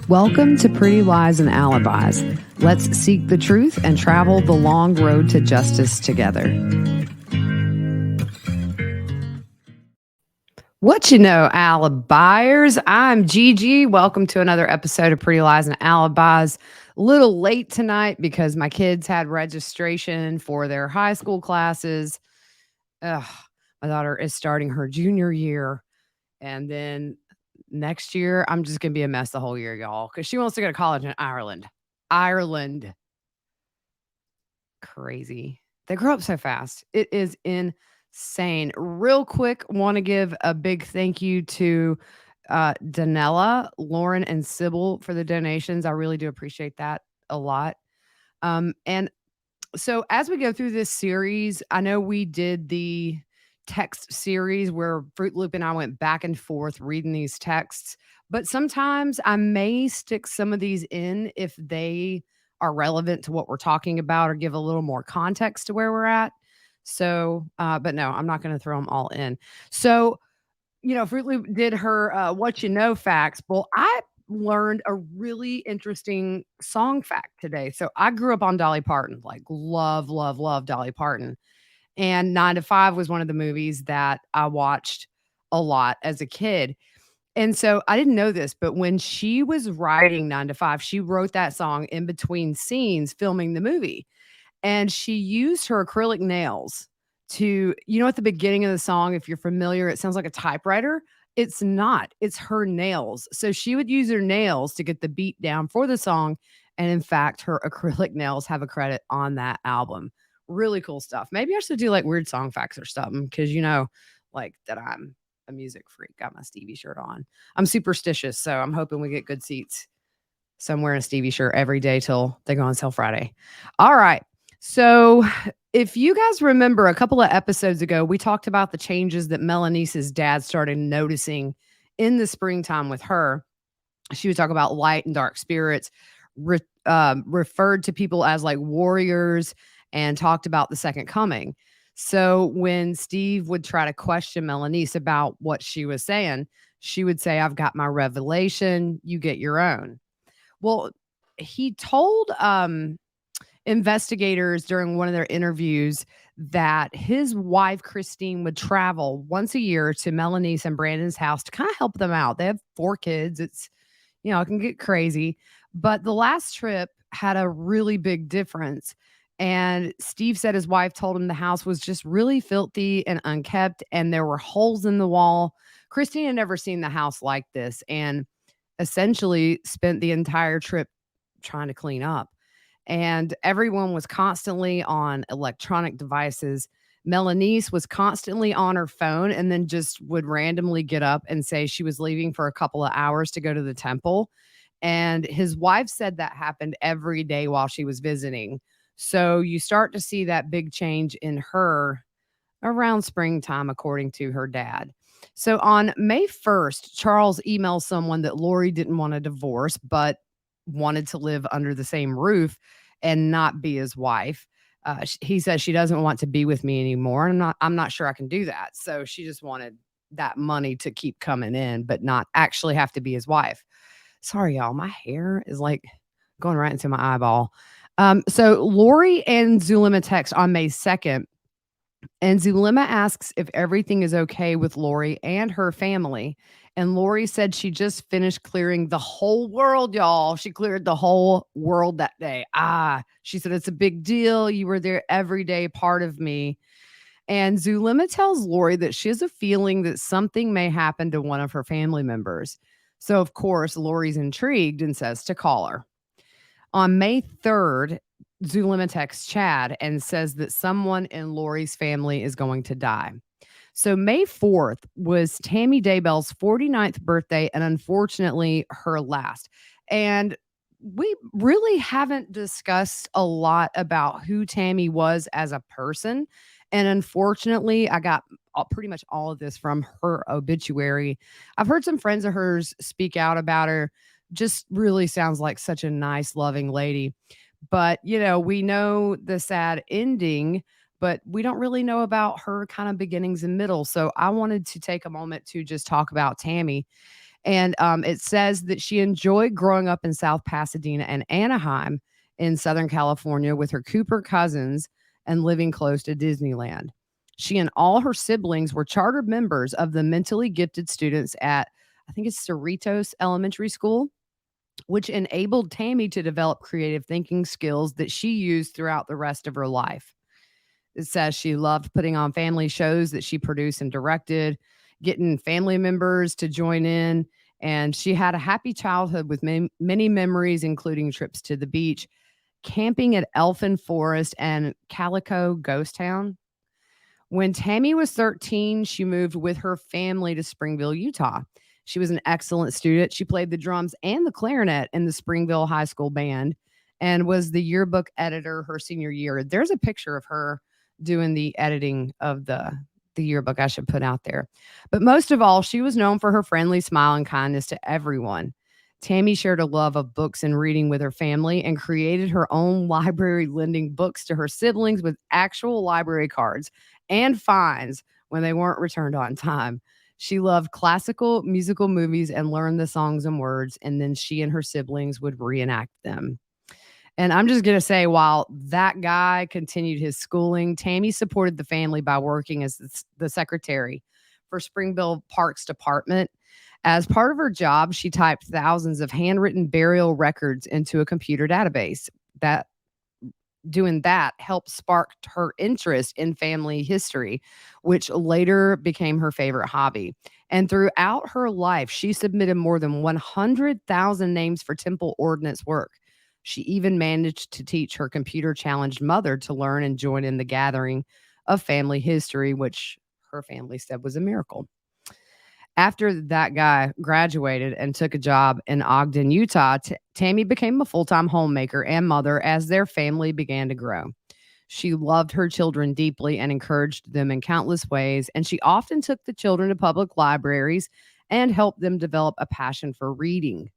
Welcome to Pretty Lies and Alibis. Let's seek the truth and travel the long road to justice together. What you know, Alibiers? I'm Gigi. Welcome to another episode of Pretty Lies and Alibis. A little late tonight because my kids had registration for their high school classes. My daughter is starting her junior year, and then next year, I'm just going to be a mess the whole year, y'all, because she wants to go to college in Ireland. Ireland. Crazy. They grow up so fast. It is insane. Real quick, want to give a big thank you to Danella, Lauren, and Sybil for the donations. I really do appreciate that a lot. And so as we go through this series, I know we did the text series where Fruit Loop and I went back and forth reading these texts, but sometimes I may stick some of these in if they are relevant to what we're talking about or give a little more context to where we're at. So, but no, I'm not going to throw them all in. So, Fruit Loop did her what you know facts. Well, I learned a really interesting song fact today. So I grew up on Dolly Parton, like love, love, love Dolly Parton. And 9 to 5 was one of the movies that I watched a lot as a kid. And so I didn't know this, but when she was writing 9 to 5, she wrote that song in between scenes filming the movie. And she used her acrylic nails to, at the beginning of the song, if you're familiar, it sounds like a typewriter. It's not, it's her nails. So she would use her nails to get the beat down for the song. And in fact, her acrylic nails have a credit on that album. Really cool stuff. Maybe I should do like weird song facts or something because like that I'm a music freak. Got my Stevie shirt on. I'm superstitious, so I'm hoping we get good seats somewhere in a Stevie shirt every day till they go on sale Friday. All right. So if you guys remember a couple of episodes ago, we talked about the changes that Melanies' dad started noticing in the springtime with her. She would talk about light and dark spirits, referred to people as like warriors, and talked about the second coming. So when Steve would try to question Melanies about what she was saying, she would say, I've got my revelation, you get your own. Well, he told investigators during one of their interviews that his wife, Christine, would travel once a year to Melanies and Brandon's house to kind of help them out. They have 4 kids. It's, it can get crazy. But the last trip had a really big difference. And Steve said his wife told him the house was just really filthy and unkept, and there were holes in the wall. Christine had never seen the house like this and essentially spent the entire trip trying to clean up. And everyone was constantly on electronic devices. Melanies was constantly on her phone and then just would randomly get up and say she was leaving for a couple of hours to go to the temple. And his wife said that happened every day while she was visiting. So you start to see that big change in her around springtime, according to her dad. So on May 1st, Charles emails someone that Lori didn't want a divorce, but wanted to live under the same roof and not be his wife. He says she doesn't want to be with me anymore. I'm not sure I can do that. So she just wanted that money to keep coming in, but not actually have to be his wife. Sorry, y'all. My hair is like going right into my eyeball. So Lori and Zulema text on May 2nd, and Zulema asks if everything is okay with Lori and her family. And Lori said she just finished clearing the whole world, y'all. She cleared the whole world that day. She said, it's a big deal. You were there every day, part of me. And Zulema tells Lori that she has a feeling that something may happen to one of her family members. So, of course, Lori's intrigued and says to call her. On May 3rd, Zulema texts Chad and says that someone in Lori's family is going to die. So May 4th was Tammy Daybell's 49th birthday, and unfortunately her last. And we really haven't discussed a lot about who Tammy was as a person. And unfortunately, I got pretty much all of this from her obituary. I've heard some friends of hers speak out about her. Just really sounds like such a nice, loving lady. But, we know the sad ending, but we don't really know about her kind of beginnings and middle. So I wanted to take a moment to just talk about Tammy. And it says that she enjoyed growing up in South Pasadena and Anaheim in Southern California with her Cooper cousins and living close to Disneyland. She and all her siblings were chartered members of the mentally gifted students at, I think it's Cerritos Elementary School, which enabled Tammy to develop creative thinking skills that she used throughout the rest of her life. It says she loved putting on family shows that she produced and directed, getting family members to join in. And she had a happy childhood with many memories, including trips to the beach, camping at Elfin Forest and Calico Ghost Town. When Tammy was 13, she moved with her family to Springville, Utah. She was an excellent student. She played the drums and the clarinet in the Springville High School band and was the yearbook editor her senior year. There's a picture of her doing the editing of the yearbook I should put out there. But most of all, she was known for her friendly smile and kindness to everyone. Tammy shared a love of books and reading with her family and created her own library, lending books to her siblings with actual library cards and fines when they weren't returned on time. She loved classical musical movies and learned the songs and words, and then she and her siblings would reenact them. And I'm just going to say, while that guy continued his schooling, Tammy supported the family by working as the secretary for Springville Parks Department. As part of her job, she typed thousands of handwritten burial records into a computer database. That doing that helped spark her interest in family history, which later became her favorite hobby. And throughout her life, she submitted more than 100,000 names for temple ordinance work. She even managed to teach her computer challenged mother to learn and join in the gathering of family history, which her family said was a miracle. After that guy graduated and took a job in Ogden, Utah, Tammy became a full time homemaker and mother as their family began to grow. She loved her children deeply and encouraged them in countless ways, and she often took the children to public libraries and helped them develop a passion for reading.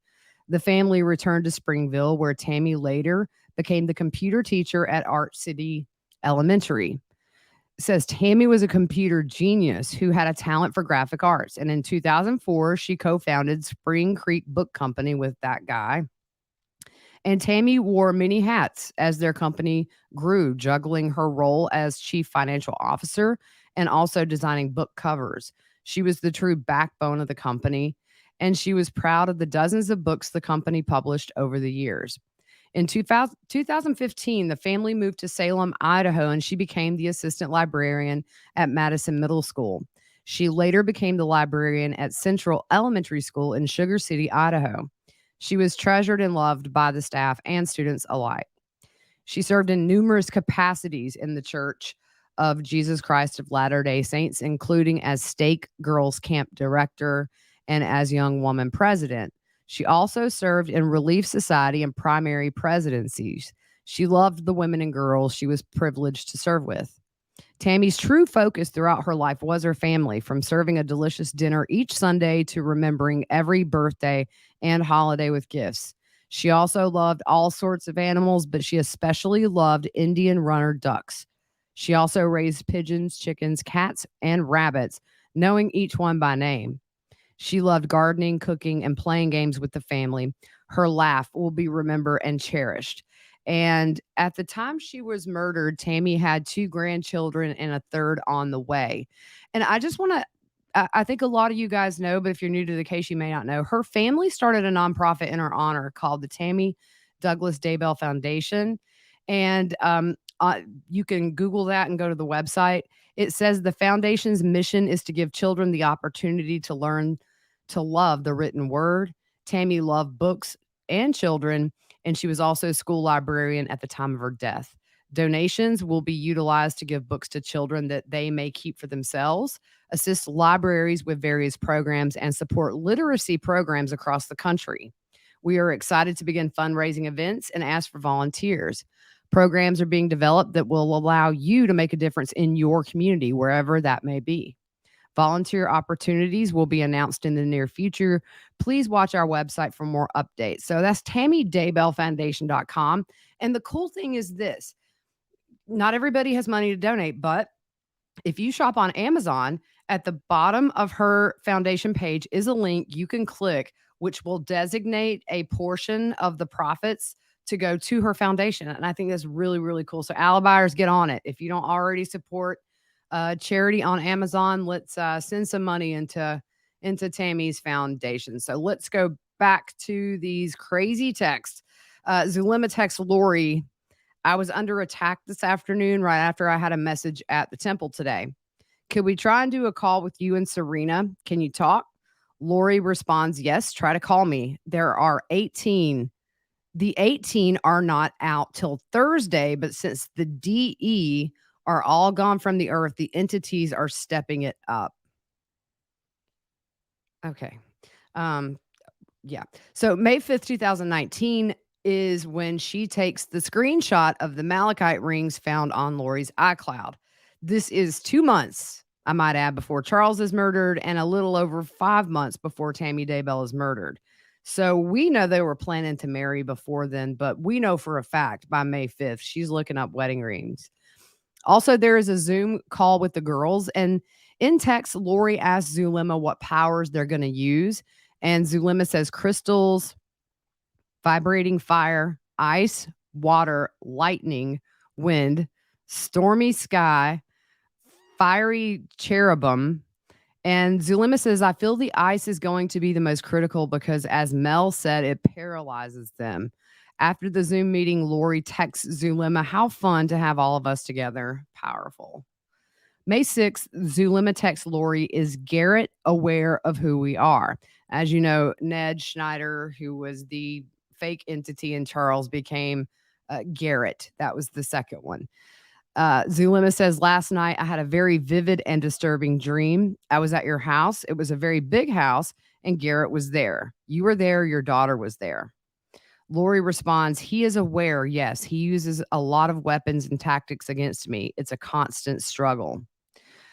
The family returned to Springville, where Tammy later became the computer teacher at Art City Elementary. Says Tammy was a computer genius who had a talent for graphic arts. And in 2004, she co founded Spring Creek Book Company with that guy. And Tammy wore many hats as their company grew, juggling her role as chief financial officer and also designing book covers. She was the true backbone of the company, and she was proud of the dozens of books the company published over the years. In 2015, the family moved to Salem, Idaho, and she became the assistant librarian at Madison Middle School. She later became the librarian at Central Elementary School in Sugar City, Idaho. She was treasured and loved by the staff and students alike. She served in numerous capacities in the Church of Jesus Christ of Latter-day Saints, including as Stake Girls Camp director and as Young Woman president. She also served in Relief Society and primary presidencies. She loved the women and girls she was privileged to serve with. Tammy's true focus throughout her life was her family, from serving a delicious dinner each Sunday to remembering every birthday and holiday with gifts. She also loved all sorts of animals, but she especially loved Indian runner ducks. She also raised pigeons, chickens, cats, and rabbits, knowing each one by name. She loved gardening, cooking, and playing games with the family. Her laugh will be remembered and cherished. And at the time she was murdered, Tammy had two grandchildren and a third on the way. And I just want to, I think a lot of you guys know, but if you're new to the case, you may not know. Her family started a nonprofit in her honor called the Tammy Douglas Daybell Foundation. And you can Google that and go to the website. It says the foundation's mission is to give children the opportunity to learn to love the written word. Tammy loved books and children, and she was also a school librarian at the time of her death. Donations will be utilized to give books to children that they may keep for themselves, assist libraries with various programs, and support literacy programs across the country. We are excited to begin fundraising events and ask for volunteers. Programs are being developed that will allow you to make a difference in your community, wherever that may be. Volunteer opportunities will be announced in the near future. Please watch our website for more updates. So that's TammyDaybellFoundation.com. And the cool thing is this: not everybody has money to donate, but if you shop on Amazon At the bottom of her foundation page is a link you can click, which will designate a portion of the profits to go to her foundation. And I think that's really, really cool. So, Alibuyers, get on it. If you don't already support charity on Amazon, let's send some money into Tammy's Foundation. So, let's go back to these crazy texts. Zulema texts Lori, I was under attack this afternoon right after I had a message at the temple today. Could we try and do a call with you and Serena? Can you talk? Lori responds, yes, try to call me. There are 18. The 18 are not out till Thursday, but since the DE are all gone from the earth, the entities are stepping it up. Okay. Um, yeah. So May 5th, 2019 is when she takes the screenshot of the malachite rings found on Lori's iCloud. This is 2 months, I might add, before Charles is murdered and a little over 5 months before Tammy Daybell is murdered. So we know they were planning to marry before then, but we know for a fact by May 5th, she's looking up wedding rings. Also, there is a Zoom call with the girls, and in text, Lori asks Zulema what powers they're going to use. And Zulema says crystals, vibrating fire, ice, water, lightning, wind, stormy sky, fiery cherubim. And Zulema says, I feel the ice is going to be the most critical because, as Mel said, it paralyzes them. After the Zoom meeting, Lori texts Zulema, how fun to have all of us together. Powerful. May 6th, Zulema texts Lori, is Garret aware of who we are? As you know, Ned Schneider, who was the fake entity in Charles, became Garret. That was the second one. Zulema says, last night I had a very vivid and disturbing dream. I was at your house. It was a very big house, and Garret was there. You were there. Your daughter was there. Lori responds, he is aware. Yes, he uses a lot of weapons and tactics against me. It's a constant struggle.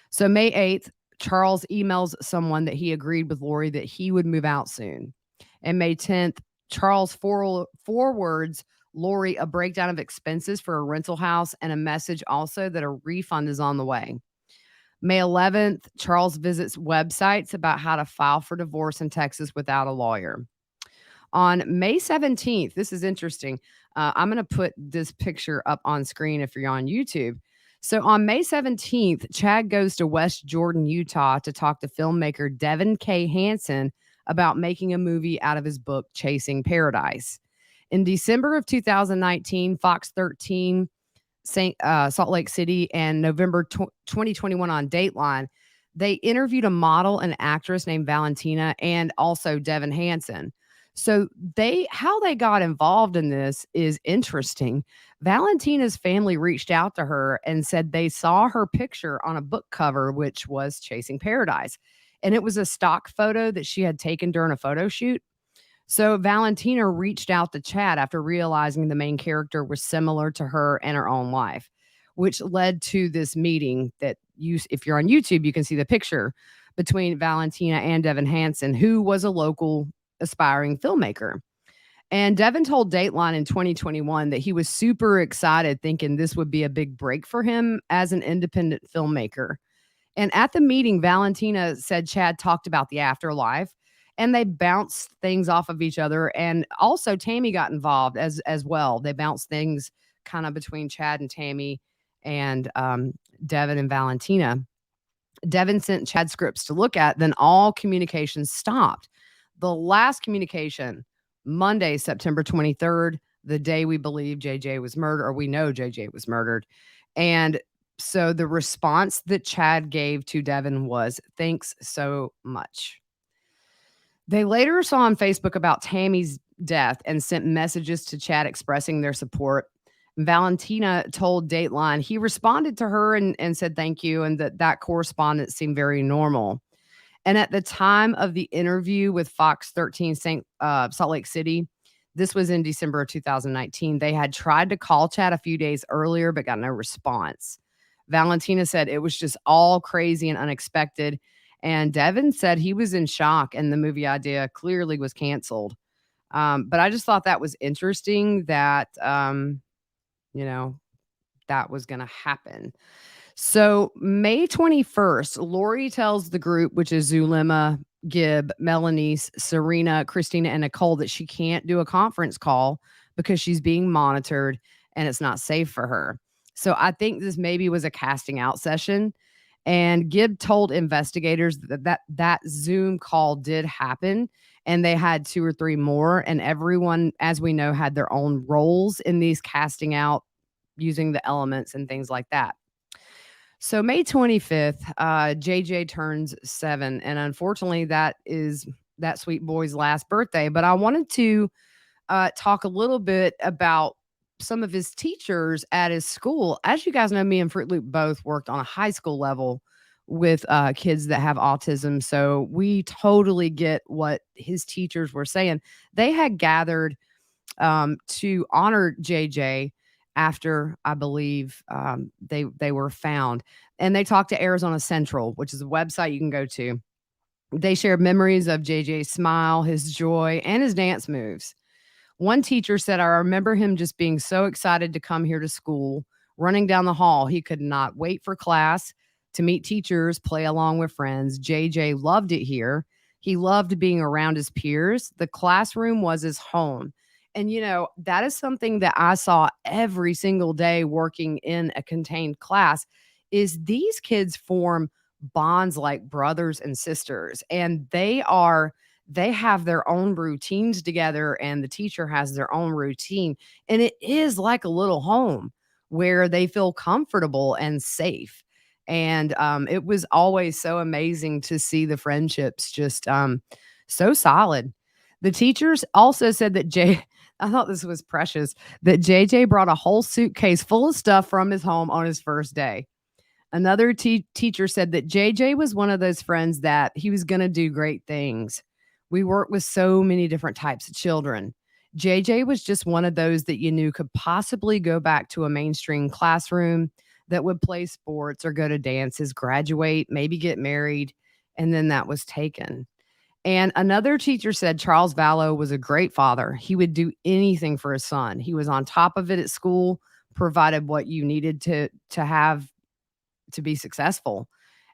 So May 8th, Charles emails someone that he agreed with Lori that he would move out soon. And May 10th, Charles forwards Lori a breakdown of expenses for a rental house and a message also that a refund is on the way. May 11th, Charles visits websites about how to file for divorce in Texas without a lawyer. On May 17th, this is interesting. I'm going to put this picture up on screen if you're on YouTube. So on May 17th, Chad goes to West Jordan, Utah to talk to filmmaker Devin K. Hansen about making a movie out of his book, Chasing Paradise. In December of 2019, Fox 13, Salt Lake City, and November 2021 on Dateline, they interviewed a model and actress named Valentina and also Devin Hansen. So how they got involved in this is interesting. Valentina's family reached out to her and said they saw her picture on a book cover, which was Chasing Paradise. And it was a stock photo that she had taken during a photo shoot. So Valentina reached out to Chad after realizing the main character was similar to her in her own life, which led to this meeting that if you're on YouTube, you can see the picture between Valentina and Devin Hansen, who was a local aspiring filmmaker. And Devin told Dateline in 2021 that he was super excited, thinking this would be a big break for him as an independent filmmaker. And at the meeting, Valentina said Chad talked about the afterlife and they bounced things off of each other. And also Tammy got involved as well. They bounced things kind of between Chad and Tammy and Devin and Valentina. Devin sent Chad scripts to look at, then all communications stopped. The last communication, Monday, September 23rd, the day we believe JJ was murdered, or we know JJ was murdered. And so the response that Chad gave to Devin was, thanks so much. They later saw on Facebook about Tammy's death and sent messages to Chad expressing their support. Valentina told Dateline he responded to her and said thank you, and that correspondence seemed very normal. And at the time of the interview with Fox 13 Salt Lake City, this was in December of 2019, they had tried to call Chad a few days earlier but got no response. Valentina said it was just all crazy and unexpected. And Devin said he was in shock and the movie idea clearly was canceled. But I just thought that was interesting that, that was going to happen. So May 21st, Lori tells the group, which is Zulema, Gibb, Melanies, Serena, Christina, and Nicole, that she can't do a conference call because she's being monitored and it's not safe for her. So I think this maybe was a casting out session. And Gibb told investigators that Zoom call did happen, and they had two or three more. And everyone, as we know, had their own roles in these casting out using the elements and things like that. So May 25th, JJ turns 7, and unfortunately, that is that sweet boy's last birthday. But I wanted to talk a little bit about some of his teachers at his school. As you guys know, me and Fruit Loop both worked on a high school level with kids that have autism, so we totally get what his teachers were saying. They had gathered to honor JJ after, I believe, they were found. And they talked to Arizona Central, which is a website you can go to. They shared memories of JJ's smile, his joy, and his dance moves. One teacher said, I remember him just being so excited to come here to school, running down the hall. He could not wait for class to meet teachers, play along with friends. JJ loved it here. He loved being around his peers. The classroom was his home. And, that is something that I saw every single day working in a contained class is these kids form bonds like brothers and sisters. And they have their own routines together, and the teacher has their own routine. And it is like a little home where they feel comfortable and safe. And it was always so amazing to see the friendships just so solid. The teachers also said that I thought this was precious, that JJ brought a whole suitcase full of stuff from his home on his first day. Another teacher said that JJ was one of those friends that he was going to do great things. We worked with so many different types of children. JJ was just one of those that you knew could possibly go back to a mainstream classroom, that would play sports or go to dances, graduate, maybe get married, and then that was taken. And another teacher said Charles Vallow was a great father. He would do anything for his son. He was on top of it at school, provided what you needed to have to be successful,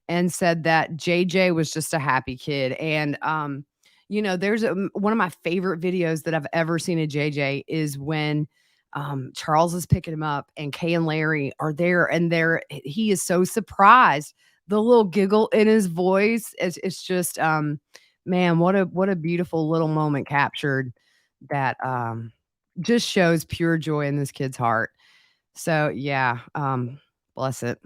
and said that JJ was just a happy kid. And there's one of my favorite videos that I've ever seen of JJ is when Charles is picking him up and Kay and Larry are there, and he is so surprised. The little giggle in his voice, it's just man, what a beautiful little moment captured that just shows pure joy in this kid's heart. So yeah, bless it.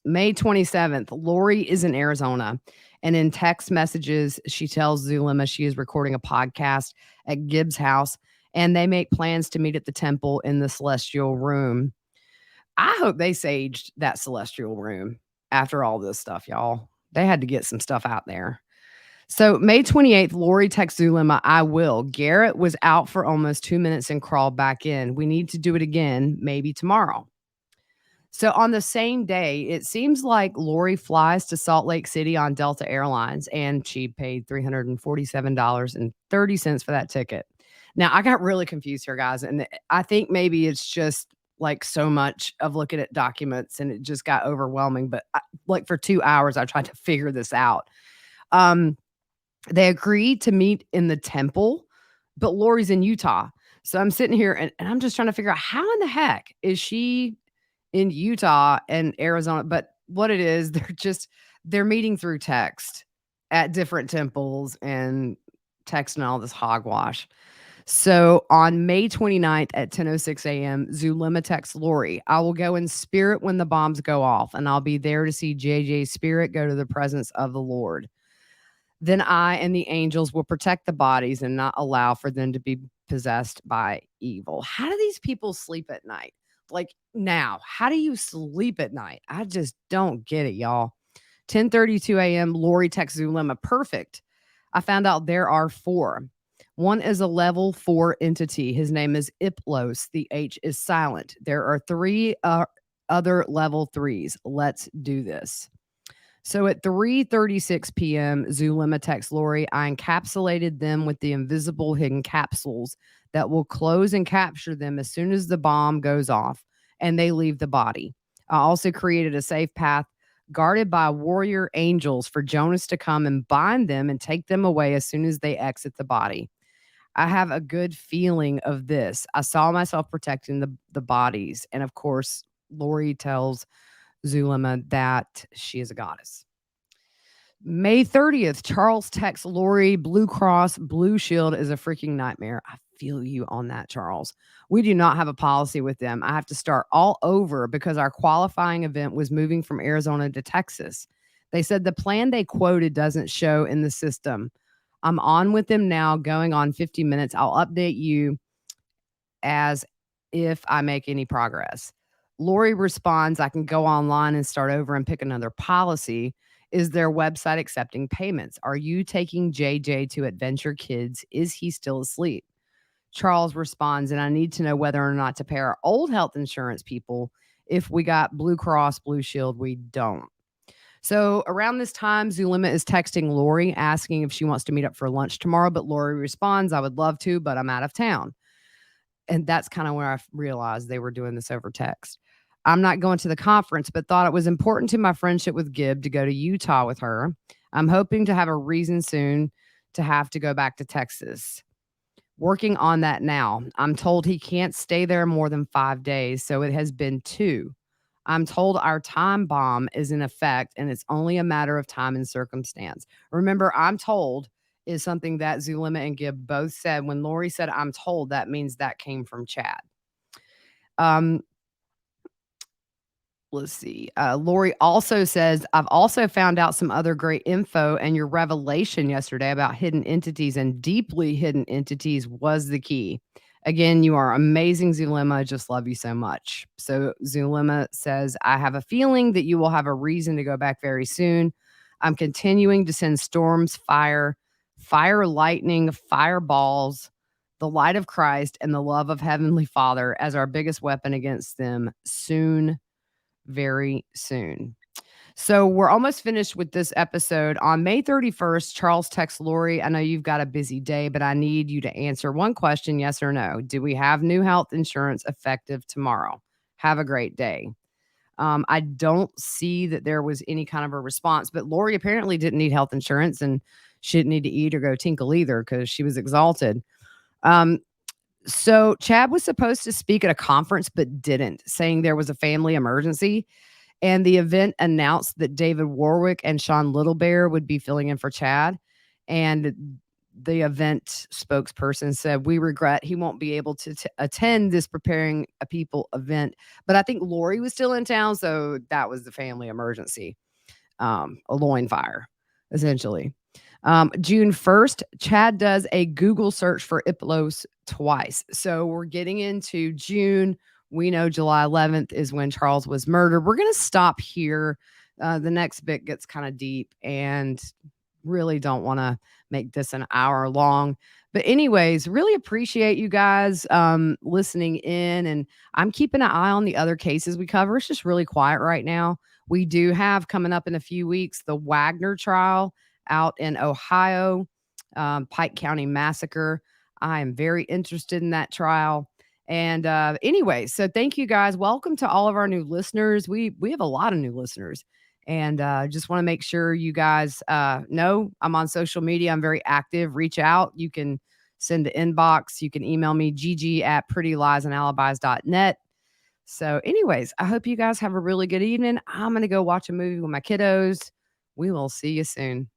May 27th, Lori is in Arizona. And in text messages, she tells Zulema she is recording a podcast at Gibb's house, and they make plans to meet at the temple in the celestial room. I hope they saged that celestial room after all this stuff, y'all. They had to get some stuff out there. So May 28th, Lori texts Zulema, I will. Garret was out for almost 2 minutes and crawled back in. We need to do it again, maybe tomorrow. So on the same day, it seems like Lori flies to Salt Lake City on Delta Airlines, and she paid $347.30 for that ticket. Now, I got really confused here, guys, and I think maybe it's just like so much of looking at documents and it just got overwhelming. But like for 2 hours, I tried to figure this out. They agreed to meet in the temple, but Lori's in Utah. So I'm sitting here and I'm just trying to figure out how in the heck is she in Utah and Arizona? But what it is, they're meeting through text at different temples and texting all this hogwash. So on May 29th at 10:06 a.m., Zulema texts Lori, I will go in spirit when the bombs go off, and I'll be there to see JJ's spirit go to the presence of the Lord. Then I and the angels will protect the bodies and not allow for them to be possessed by evil. How do these people sleep at night? Like now, how do you sleep at night? I just don't get it, y'all. 10:32 a.m., Lori texts Zulema, perfect. I found out there are 4. One is a level 4 entity. His name is Hiplos. The H is silent. There are 3 other level 3s. Let's do this. So at 3:36 p.m., Zulema texts Lori, I encapsulated them with the invisible hidden capsules that will close and capture them as soon as the bomb goes off and they leave the body. I also created a safe path guarded by warrior angels for Jonas to come and bind them and take them away as soon as they exit the body. I have a good feeling of this. I saw myself protecting the bodies. And of course, Lori tells Zulema that she is a goddess. May 30th, Charles texts Lori, Blue Cross Blue Shield is a freaking nightmare. I feel you on that, Charles. We do not have a policy with them. I have to start all over because our qualifying event was moving from Arizona to Texas. They said the plan they quoted doesn't show in the system. I'm on with them now, going on 50 minutes. I'll update you as if I make any progress. Lori responds, I can go online and start over and pick another policy. Is their website accepting payments? Are you taking JJ to Adventure Kids? Is he still asleep? Charles responds, and I need to know whether or not to pay our old health insurance people. If we got Blue Cross Blue Shield, we don't. So around this time, Zulema is texting Lori asking if she wants to meet up for lunch tomorrow. But Lori responds, I would love to, but I'm out of town. And that's kind of where I realized they were doing this over text. I'm not going to the conference, but thought it was important to my friendship with Gibb to go to Utah with her. I'm hoping to have a reason soon to have to go back to Texas. Working on that now. I'm told he can't stay there more than 5 days, so it has been 2. I'm told our time bomb is in effect and it's only a matter of time and circumstance. Remember, I'm told is something that Zulema and Gibb both said. When Lori said, I'm told, that means that came from Chad. Let's see. Lori also says, I've also found out some other great info, and your revelation yesterday about hidden entities and deeply hidden entities was the key. Again, you are amazing, Zulema. I just love you so much. So Zulema says, I have a feeling that you will have a reason to go back very soon. I'm continuing to send storms, fire, lightning, fireballs, the light of Christ, and the love of Heavenly Father as our biggest weapon against them soon, very soon. So we're almost finished with this episode. On May 31st, Charles texts Lori, I know you've got a busy day, but I need you to answer one question, yes or no. Do we have new health insurance effective tomorrow? Have a great day. I don't see that there was any kind of a response, but Lori apparently didn't need health insurance and she didn't need to eat or go tinkle either because she was exalted. So Chad was supposed to speak at a conference, but didn't, saying there was a family emergency. And the event announced that David Warwick and Sean Littlebear would be filling in for Chad. And the event spokesperson said, we regret he won't be able to attend this Preparing a People event. But I think Lori was still in town. So that was the family emergency, a loin fire, essentially. June 1st, Chad does a Google search for Hiplos twice. So we're getting into June. We know July 11th is when Charles was murdered. We're going to stop here. The next bit gets kind of deep and really don't want to make this an hour long. But anyways, really appreciate you guys listening in. And I'm keeping an eye on the other cases we cover. It's just really quiet right now. We do have coming up in a few weeks the Wagner trial out in Ohio, Pike County massacre. I am very interested in that trial. And anyway, so thank you guys. Welcome to all of our new listeners. We have a lot of new listeners. And just want to make sure you guys know I'm on social media. I'm very active. Reach out. You can send an inbox. You can email me, gg@prettyliesandalibis.net. So anyways, I hope you guys have a really good evening. I'm going to go watch a movie with my kiddos. We will see you soon.